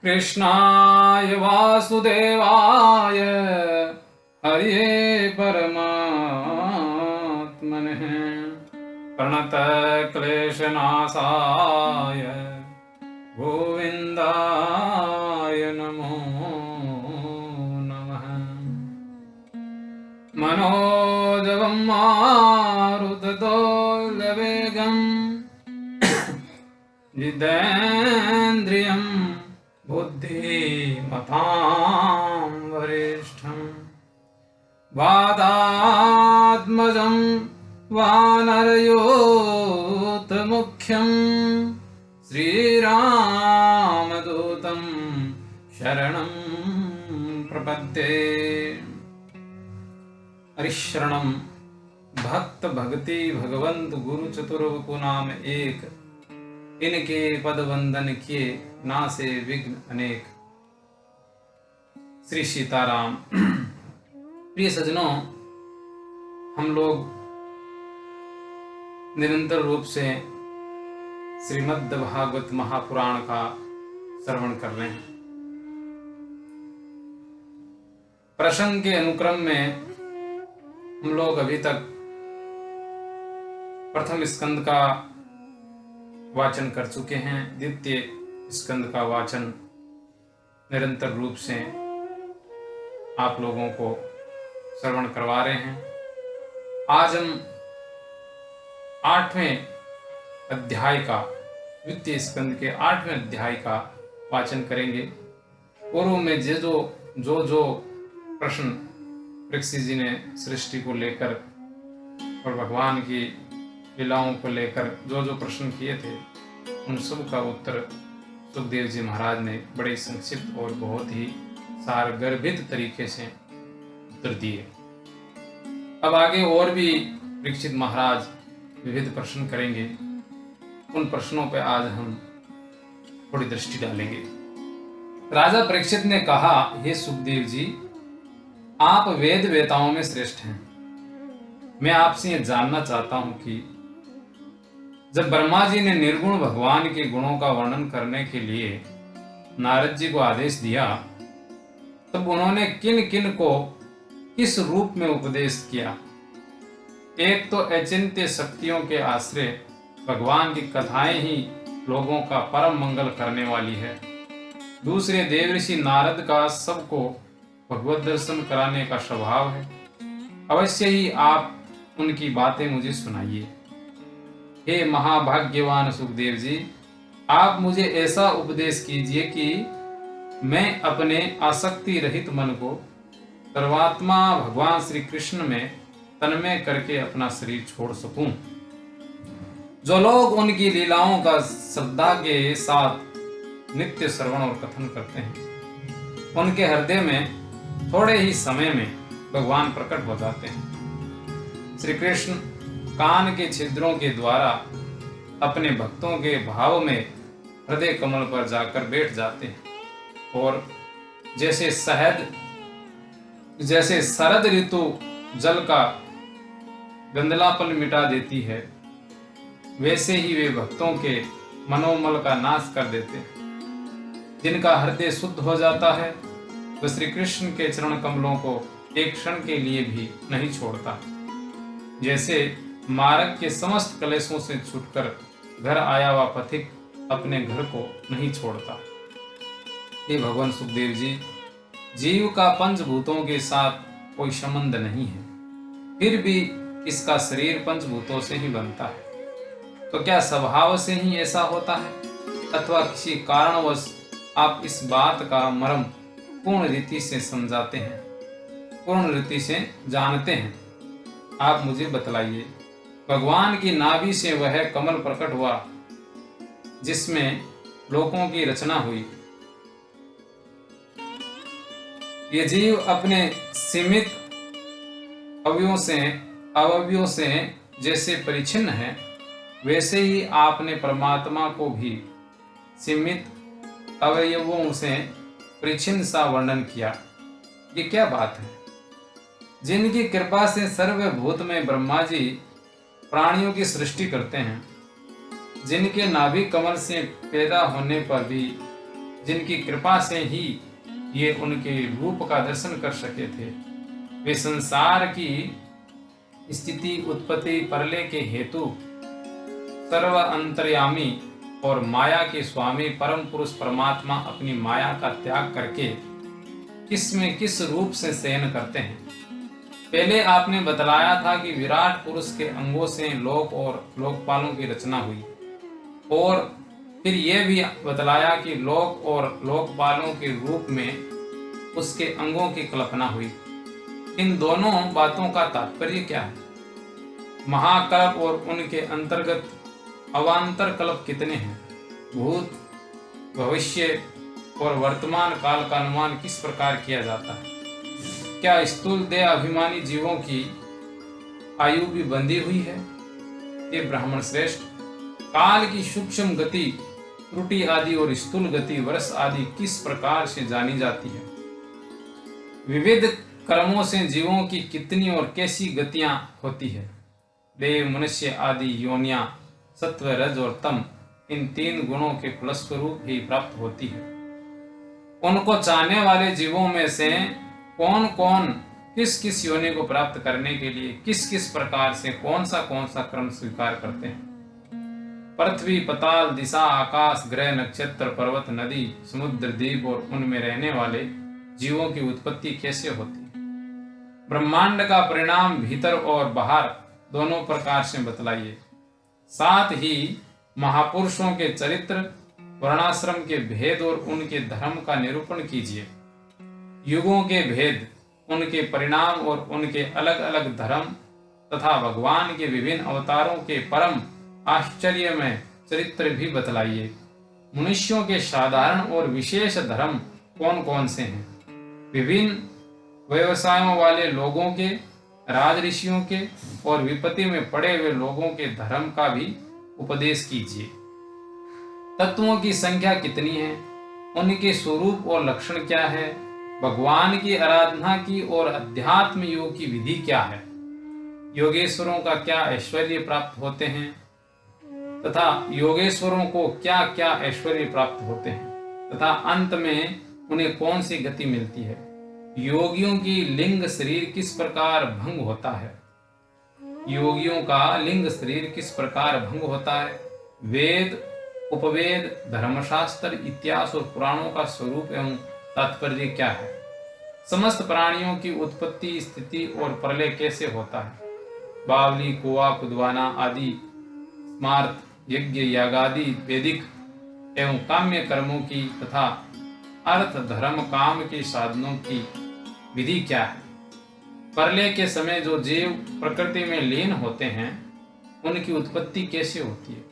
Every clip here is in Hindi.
कृष्णाय वासुदेवाय हरिये परमात्मने प्रणतक्लेशनाशाय गोविन्दाय नमो नमः। मनोजवं मारुततुल्यवेगम् जितेन्द्रियं बुद्धिमतां वरिष्ठम् वातात्मजं वानरयूथमुख्यं श्रीरामदूतं शरणं प्रपद्ये। हरिशरणं भक्त भक्ति भगवंत गुरु चतुर्वकु नाम एक, इनके पद वंदन किए नासे विघ्न अनेक। श्री सीताराम। प्रिय सज्जनों, हम लोग निरंतर रूप से श्रीमद् भागवत महापुराण का श्रवण कर रहे हैं। प्रसंग के अनुक्रम में हम लोग अभी तक प्रथम स्कंद का वाचन कर चुके हैं। द्वितीय स्कंद का वाचन निरंतर रूप से आप लोगों को श्रवण करवा रहे हैं। आज हम 8वें अध्याय का, द्वितीय स्कंद के 8वें अध्याय का वाचन करेंगे। पूर्व में जो प्रश्न परीक्षित जी ने सृष्टि को लेकर और भगवान की लीलाओं को लेकर जो प्रश्न किए थे, उन सब का उत्तर सुखदेव जी महाराज ने बड़े संक्षिप्त और बहुत ही सारगर्भित तरीके से उत्तर दिए। अब आगे और भी परीक्षित महाराज विविध प्रश्न करेंगे। उन प्रश्नों पर आज हम थोड़ी दृष्टि डालेंगे। राजा परीक्षित ने कहा, हे सुखदेव जी, आप वेद वेताओं में श्रेष्ठ हैं। मैं आपसे यह जानना चाहता हूं कि जब ब्रह्मा जी ने निर्गुण भगवान के गुणों का वर्णन करने के लिए नारद जी को आदेश दिया, तब उन्होंने किन किन को किस रूप में उपदेश किया। एक तो अचिंत्य शक्तियों के आश्रय भगवान की कथाएं ही लोगों का परम मंगल करने वाली है। दूसरे देवऋषि नारद का सबको भगवत दर्शन कराने का स्वभाव है। अवश्य ही आप उनकी बातें मुझे सुनाइए। हे महाभाग्यवान सुखदेव जी, आप मुझे ऐसा उपदेश कीजिए कि मैं अपने आसक्ति रहित मन को सर्वात्मा भगवान श्री कृष्ण में तन्मय करके अपना शरीर छोड़ सकूं। जो लोग उनकी लीलाओं का श्रद्धा के साथ नित्य श्रवण और कथन करते हैं, उनके हृदय में थोड़े ही समय में भगवान प्रकट हो जाते हैं। श्री कृष्ण कान के छिद्रों के द्वारा अपने भक्तों के भाव में हृदय कमल पर जाकर बैठ जाते हैं और जैसे शरद ऋतु जल का गंदलापन मिटा देती है, वैसे ही वे भक्तों के मनोमल का नाश कर देते हैं। जिनका हृदय शुद्ध हो जाता है, वह श्री कृष्ण के चरण कमलों को एक क्षण के लिए भी नहीं छोड़ता। जैसे मार्ग के समस्त कलेशों से छूटकर घर आया हुआ पथिक अपने घर को नहीं छोड़ता। हे भगवान सुखदेव जी, जीव का पंचभूतों के साथ कोई संबंध नहीं है, फिर भी इसका शरीर पंचभूतों से ही बनता है। तो क्या स्वभाव से ही ऐसा होता है अथवा किसी कारणवश आप इस बात का मर्म पूर्ण रीति से समझाते हैं, पूर्ण रीति से जानते हैं? आप मुझे बतलाइए। भगवान की नाभि से वह कमल प्रकट हुआ जिसमें लोकों की रचना हुई। ये जीव अपने सीमित अवयवों से जैसे परिचिन्न है, वैसे ही आपने परमात्मा को भी सीमित अवयवों से परिचिन्न सा वर्णन किया। ये क्या बात है? जिनकी कृपा से सर्वभूत में ब्रह्मा जी प्राणियों की सृष्टि करते हैं, जिनके नाभि कमल से पैदा होने पर भी जिनकी कृपा से ही ये उनके रूप का दर्शन कर सके थे, वे संसार की स्थिति उत्पत्ति प्रलय के हेतु सर्व अंतर्यामी और माया के स्वामी परम पुरुष परमात्मा अपनी माया का त्याग करके किस में किस रूप से शयन करते हैं। पहले आपने बतलाया था कि विराट पुरुष के अंगों से लोक और लोकपालों की रचना हुई, और फिर यह भी बतलाया कि लोक और लोकपालों के रूप में उसके अंगों की कल्पना हुई। इन दोनों बातों का तात्पर्य क्या है? महाकल्प और उनके अंतर्गत अवान्तर कल्प कितने हैं? भूत, भविष्य और वर्तमान काल का अनुमान किस प्रकार किया जाता है? क्या स्थूल देह अभिमानी जीवों की आयु भी बंधी हुई है? ये ब्राह्मण श्रेष्ठ, काल की सूक्ष्म गति, त्रुटि आदि और स्थूल गति, वर्ष आदि किस प्रकार से जानी जाती है? विविध कर्मों से जीवों की कितनी और कैसी गतियां होती है? देव, मनुष्य आदि योनियां सत्व, रज और तम, इन तीन गुणों के फलस्वरूप ही प्राप्त होती है। उनको चाहने वाले जीवों में से कौन कौन किस किस योनि को प्राप्त करने के लिए किस किस प्रकार से कौन सा क्रम स्वीकार करते हैं? पृथ्वी, पताल, दिशा, आकाश, ग्रह, नक्षत्र, पर्वत, नदी, समुद्र, द्वीप और उनमें रहने वाले जीवों की उत्पत्ति कैसे होती है? ब्रह्मांड का परिणाम भीतर और बाहर दोनों प्रकार से बतलाइए। साथ ही महापुरुषों के चरित्र, वर्णाश्रम के भेद और उनके धर्म का निरूपण कीजिए। युगों के भेद, उनके परिणाम और उनके अलग अलग धर्म तथा भगवान के विभिन्न अवतारों के परम आश्चर्यमय चरित्र भी बतलाइए। मनुष्यों के साधारण और विशेष धर्म कौन कौन से हैं? विभिन्न व्यवसायों वाले लोगों के, राज ऋषियों के और विपत्ति में पड़े हुए लोगों के धर्म का भी उपदेश कीजिए। तत्वों की संख्या कितनी है? उनके स्वरूप और लक्षण क्या है? भगवान की आराधना की और अध्यात्म योग की विधि क्या है? योगेश्वरों का क्या ऐश्वर्य प्राप्त होते हैं तथा योगेश्वरों को क्या क्या ऐश्वर्य प्राप्त होते हैं तथा अंत में उन्हें कौन सी गति मिलती है? योगियों की लिंग शरीर किस प्रकार भंग होता है? योगियों का लिंग शरीर किस प्रकार भंग होता है? वेद, उपवेद, धर्मशास्त्र, इतिहास और पुराणों का स्वरूप एवं तात्पर्य क्या है? समस्त प्राणियों की उत्पत्ति, स्थिति और प्रलय कैसे होता है? बावली, कुआ खुदवाना आदि स्मार्त, यज्ञ, यागादि, वैदिक एवं काम्य कर्मों की तथा अर्थ, धर्म, काम के साधनों की विधि क्या है? प्रलय के समय जो जीव प्रकृति में लीन होते हैं उनकी उत्पत्ति कैसे होती है?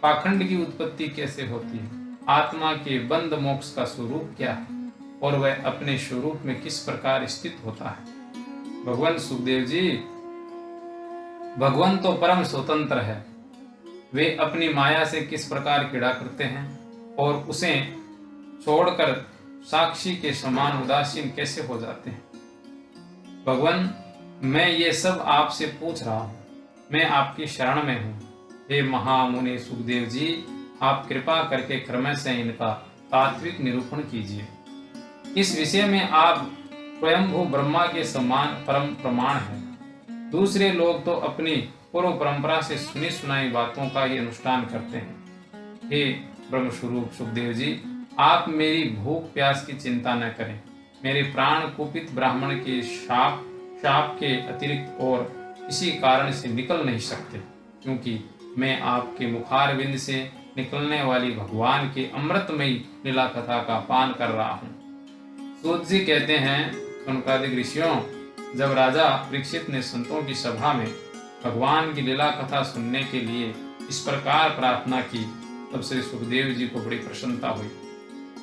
पाखंड की उत्पत्ति कैसे होती है? आत्मा के बंध मोक्ष का स्वरूप क्या है और वह अपने स्वरूप में किस प्रकार स्थित होता है? भगवान सुखदेव जी, भगवान तो परम स्वतंत्र है, वे अपनी माया से किस प्रकार क्रीड़ा करते हैं और उसे छोड़कर साक्षी के समान उदासीन कैसे हो जाते हैं? भगवान, मैं ये सब आपसे पूछ रहा हूँ, मैं आपकी शरण में हूँ। हे महामुनि सुखदेव जी, आप कृपा करके क्रमशः इनका तात्विक निरूपण कीजिए। इस विषय में आप स्वयंभू ब्रह्मा के समान परम प्रमाण हैं। दूसरे लोग तो अपनी पूर्व परंपरा से सुनी सुनाई बातों का ही अनुष्ठान करते हैं। हे ब्रह्म स्वरूप सुखदेव जी, आप मेरी भूख प्यास की चिंता न करें। मेरे प्राण कुपित ब्राह्मण के शाप के अतिरिक्त और किसी कारण से निकल नहीं सकते, क्योंकि मैं आपके मुखारविंद से निकलने वाली भगवान के अमृतमयी लीला कथा का पान कर रहा हूँ। सूत जी कहते हैं, सनकादिक ऋषियों, जब राजा परीक्षित ने संतों की सभा में भगवान की लीला कथा सुनने के लिए इस प्रकार प्रार्थना की, तब श्री सुखदेव जी को बड़ी प्रसन्नता हुई।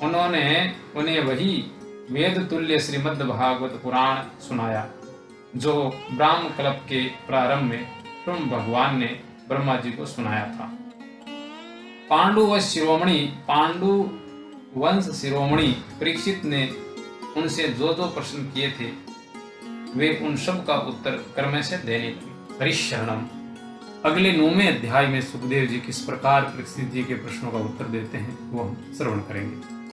उन्होंने उन्हें वही वेद तुल्य श्रीमद् भागवत पुराण सुनाया जो ब्राह्म कल्प के प्रारंभ में स्वयं भगवान ने ब्रह्मा जी को सुनाया था। पांडु वंश शिरोमणि परीक्षित ने उनसे जो प्रश्न किए थे वे उन सब का उत्तर क्रम से देने लगे। हरिशरणम। अगले 9वें अध्याय में सुखदेव जी किस प्रकार परीक्षित जी के प्रश्नों का उत्तर देते हैं वो हम श्रवण करेंगे।